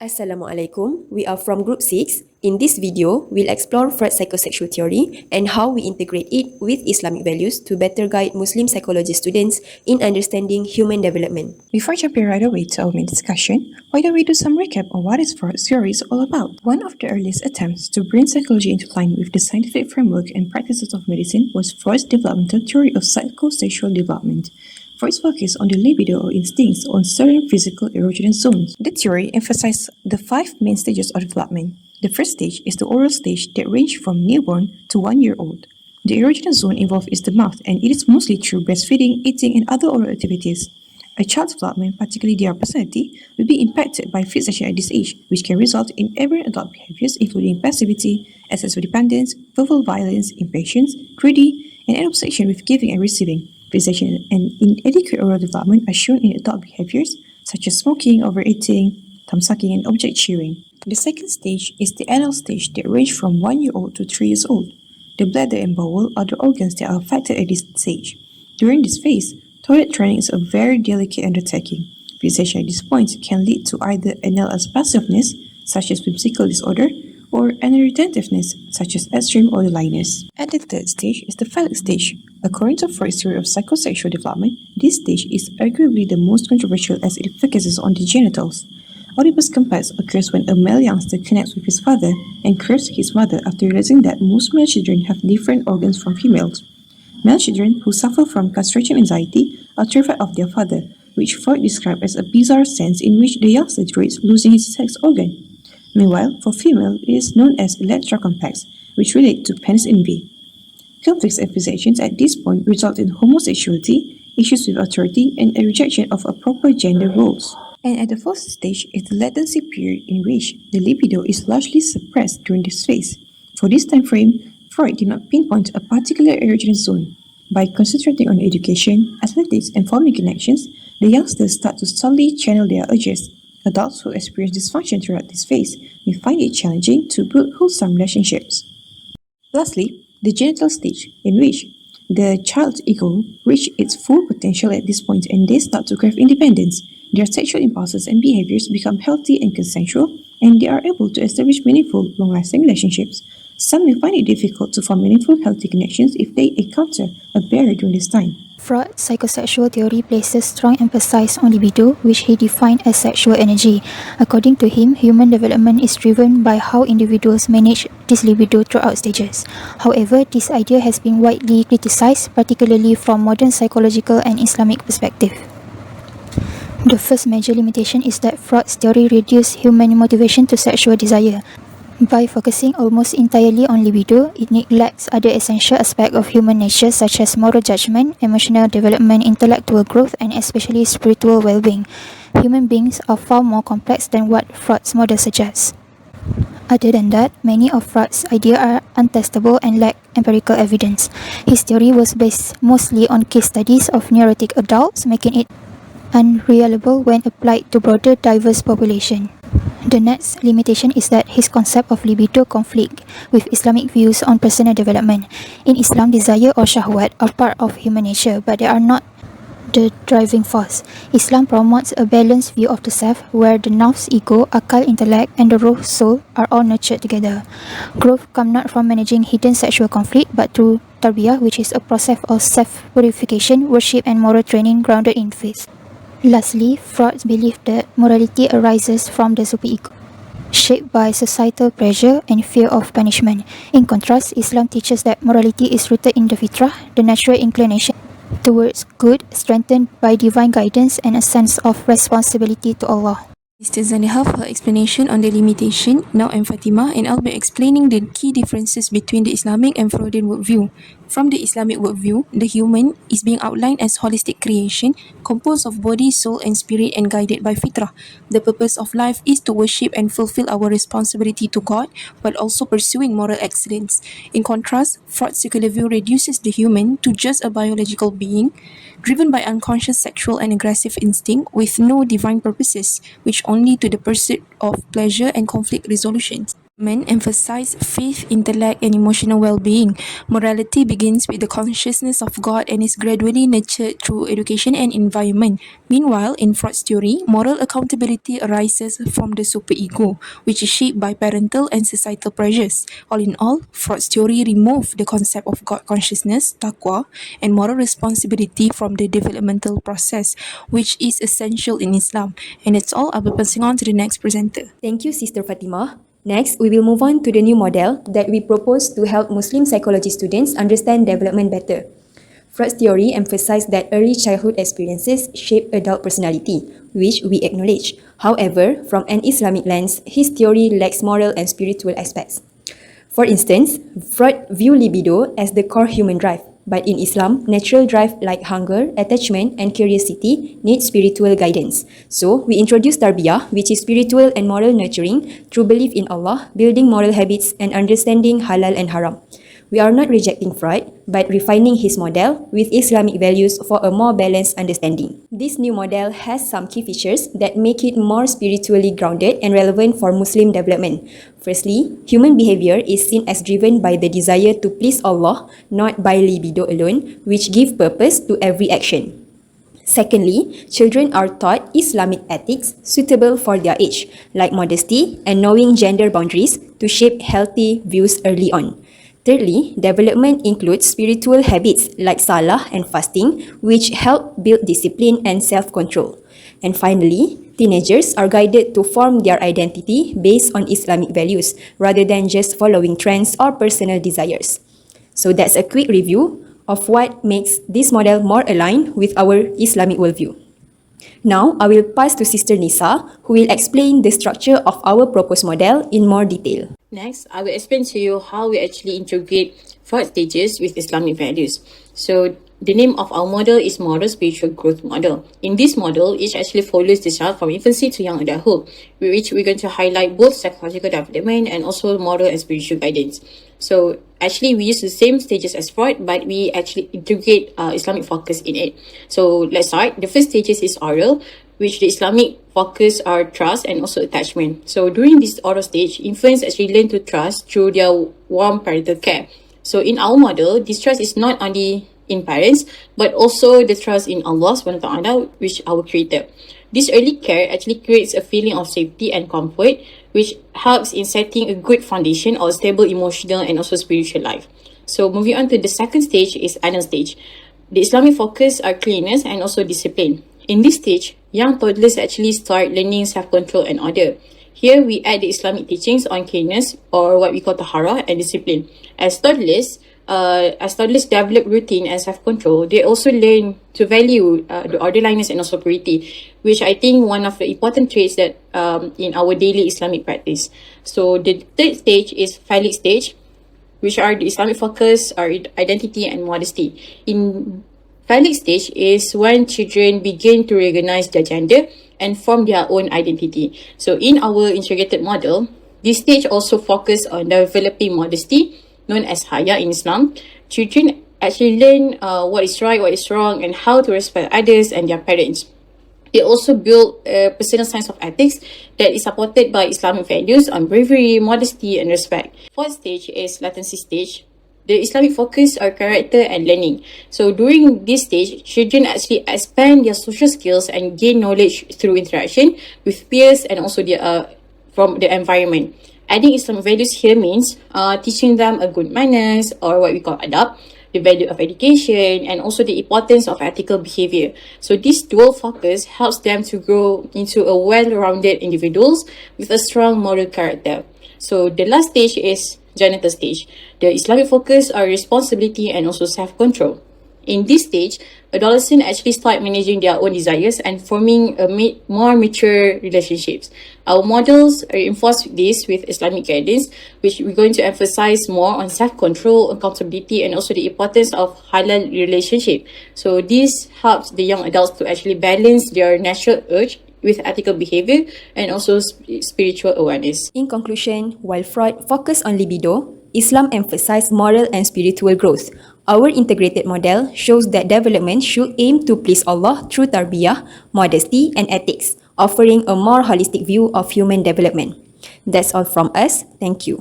Assalamualaikum, we are from Group 6. In this video, we'll explore Freud's psychosexual theory and how we integrate it with Islamic values to better guide Muslim psychology students in understanding human development. Before jumping right away to our main discussion, why don't we do some recap on what is Freud's theory is all about? One of the earliest attempts to bring psychology into line with the scientific framework and practices of medicine was Freud's developmental theory of psychosexual development. Freud's focus on the libido or instincts on certain physical erogenous zones. The theory emphasized the 5 main stages of development. The first stage is the oral stage that range from newborn to 1 year old. The erogenous zone involved is the mouth, and it is mostly through breastfeeding, eating, and other oral activities. A child's development, particularly their personality, will be impacted by fixation at this age, which can result in aberrant adult behaviors including passivity, excessive dependence, verbal violence, impatience, greedy, and an obsession with giving and receiving. Fixation and inadequate oral development are shown in adult behaviors such as smoking, overeating, thumb sucking, and object chewing. The second stage is the anal stage that range from 1 year old to 3 years old. The bladder and bowel are the organs that are affected at this stage. During this phase, toilet training is a very delicate undertaking. Fixation at this point can lead to either anal expansiveness, such as whimsical disorder, or anal retentiveness, such as extreme oiliness. At the third stage is the phallic stage. According to Freud's theory of psychosexual development, this stage is arguably the most controversial as it focuses on the genitals. Oedipus complex occurs when a male youngster connects with his father and curses his mother after realizing that most male children have different organs from females. Male children who suffer from castration anxiety are terrified of their father, which Freud described as a bizarre sense in which the youngster dreads losing his sex organ. Meanwhile, for female, it is known as Electra complex, which relate to penis envy. Conflicts and fixations at this point result in homosexuality, issues with authority, and a rejection of proper gender roles. And at the fourth stage is the latency period in which the libido is largely suppressed during this phase. For this time frame, Freud did not pinpoint a particular erogenous zone. By concentrating on education, athletics, and forming connections, the youngsters start to subtly channel their urges. Adults who experience dysfunction throughout this phase may find it challenging to build wholesome relationships. Lastly, the genital stage, in which the child's ego reaches its full potential at this point and they start to crave independence. Their sexual impulses and behaviors become healthy and consensual, and they are able to establish meaningful, long-lasting relationships. Some may find it difficult to form meaningful, healthy connections if they encounter a barrier during this time. Freud's psychosexual theory places strong emphasis on libido, which he defined as sexual energy. According to him, human development is driven by how individuals manage this libido throughout stages. However, this idea has been widely criticized, particularly from modern psychological and Islamic perspective. The first major limitation is that Freud's theory reduced human motivation to sexual desire. By focusing almost entirely on libido, it neglects other essential aspects of human nature such as moral judgment, emotional development, intellectual growth, and especially spiritual well-being. Human beings are far more complex than what Freud's model suggests. Other than that, many of Freud's ideas are untestable and lack empirical evidence. His theory was based mostly on case studies of neurotic adults, making it unreliable when applied to broader diverse population. The next limitation is that his concept of libido conflict with Islamic views on personal development. In Islam, desire or shahwat are part of human nature, but they are not the driving force. Islam promotes a balanced view of the self, where the nafs, ego, akal, intellect, and the ruh, soul, are all nurtured together. Growth comes not from managing hidden sexual conflict, but through tarbiyah, which is a process of self-purification, worship, and moral training grounded in faith. Lastly, Freud believed that morality arises from the superego, shaped by societal pressure and fear of punishment. In contrast, Islam teaches that morality is rooted in the fitrah, the natural inclination towards good, strengthened by divine guidance and a sense of responsibility to Allah. Mr. Zaleha for her explanation on the limitation. Now I'm Fateemah, and I'll be explaining the key differences between the Islamic and Freudian worldview. From the Islamic worldview, the human is being outlined as holistic creation, composed of body, soul, and spirit, and guided by fitrah. The purpose of life is to worship and fulfill our responsibility to God, while also pursuing moral excellence. In contrast, Freud's secular view reduces the human to just a biological being, driven by unconscious sexual and aggressive instinct with no divine purposes, which only to the pursuit of pleasure and conflict resolution. Men emphasize faith, intellect, and emotional well-being. Morality begins with the consciousness of God and is gradually nurtured through education and environment. Meanwhile, in Freud's theory, moral accountability arises from the superego, which is shaped by parental and societal pressures. All in all, Freud's theory removed the concept of God consciousness, taqwa, and moral responsibility from the developmental process, which is essential in Islam. And that's all. I'll be passing on to the next presenter. Thank you, Sister Fateemah. Next, we will move on to the new model that we propose to help Muslim psychology students understand development better. Freud's theory emphasized that early childhood experiences shape adult personality, which we acknowledge. However, from an Islamic lens, his theory lacks moral and spiritual aspects. For instance, Freud viewed libido as the core human drive, but in Islam, natural drive like hunger, attachment, and curiosity need spiritual guidance. So, we introduce tarbiyah, which is spiritual and moral nurturing through belief in Allah, building moral habits, and understanding halal and haram. We are not rejecting Freud, but refining his model with Islamic values for a more balanced understanding. This new model has some key features that make it more spiritually grounded and relevant for Muslim development. Firstly, human behavior is seen as driven by the desire to please Allah, not by libido alone, which give purpose to every action. Secondly, children are taught Islamic ethics suitable for their age, like modesty and knowing gender boundaries to shape healthy views early on. Thirdly, development includes spiritual habits like salah and fasting, which help build discipline and self-control. And finally, teenagers are guided to form their identity based on Islamic values rather than just following trends or personal desires. So that's a quick review of what makes this model more aligned with our Islamic worldview. Now, I will pass to Sister Nisa, who will explain the structure of our proposed model in more detail. Next, I will explain to you how we actually integrate 4 stages with Islamic values. So, the name of our model is Moral Spiritual Growth Model. In this model, it actually follows the child from infancy to young adulthood, with which we're going to highlight both psychological development and also moral and spiritual guidance. So, actually, we use the same stages as Freud, but we actually integrate Islamic focus in it. So, let's start. The first stages is oral, which the Islamic focus are trust and also attachment. So during this oral stage, infants actually learn to trust through their warm parental care. So in our model, this trust is not only in parents, but also the trust in Allah SWT, which our creator. This early care actually creates a feeling of safety and comfort, which helps in setting a good foundation or stable emotional and also spiritual life. So moving on to the second stage is adult stage. The Islamic focus are cleanliness and also discipline. In this stage, young toddlers actually start learning self-control and order. Here, we add the Islamic teachings on cleanliness, or what we call tahara, and discipline. As toddlers develop routine and self-control, they also learn to value the orderliness and also purity, which I think one of the important traits that in our daily Islamic practice. So the third stage is phallic stage, which are the Islamic focus, our identity and modesty. In phallic stage is when children begin to recognize their gender and form their own identity. So in our integrated model, this stage also focuses on developing modesty, known as haya in Islam. Children actually learn what is right, what is wrong, and how to respect others and their parents. They also build a personal sense of ethics that is supported by Islamic values on bravery, modesty, and respect. Fourth stage is latency stage. The Islamic focus are character and learning. So during this stage, children actually expand their social skills and gain knowledge through interaction with peers and also from the environment. Adding Islamic values here means teaching them a good manners, or what we call adab, the value of education, and also the importance of ethical behavior. So this dual focus helps them to grow into a well-rounded individuals with a strong moral character. So the last stage is genital stage. The Islamic focus are responsibility and also self-control. In this stage, adolescents actually start managing their own desires and forming more mature relationships. Our models reinforce this with Islamic guidance, which we're going to emphasize more on self-control, accountability, and also the importance of halal relationship. So this helps the young adults to actually balance their natural urge with ethical behavior and also spiritual awareness. In conclusion, while Freud focused on libido, Islam emphasized moral and spiritual growth. Our integrated model shows that development should aim to please Allah through tarbiyah, modesty, and ethics, offering a more holistic view of human development. That's all from us. Thank you.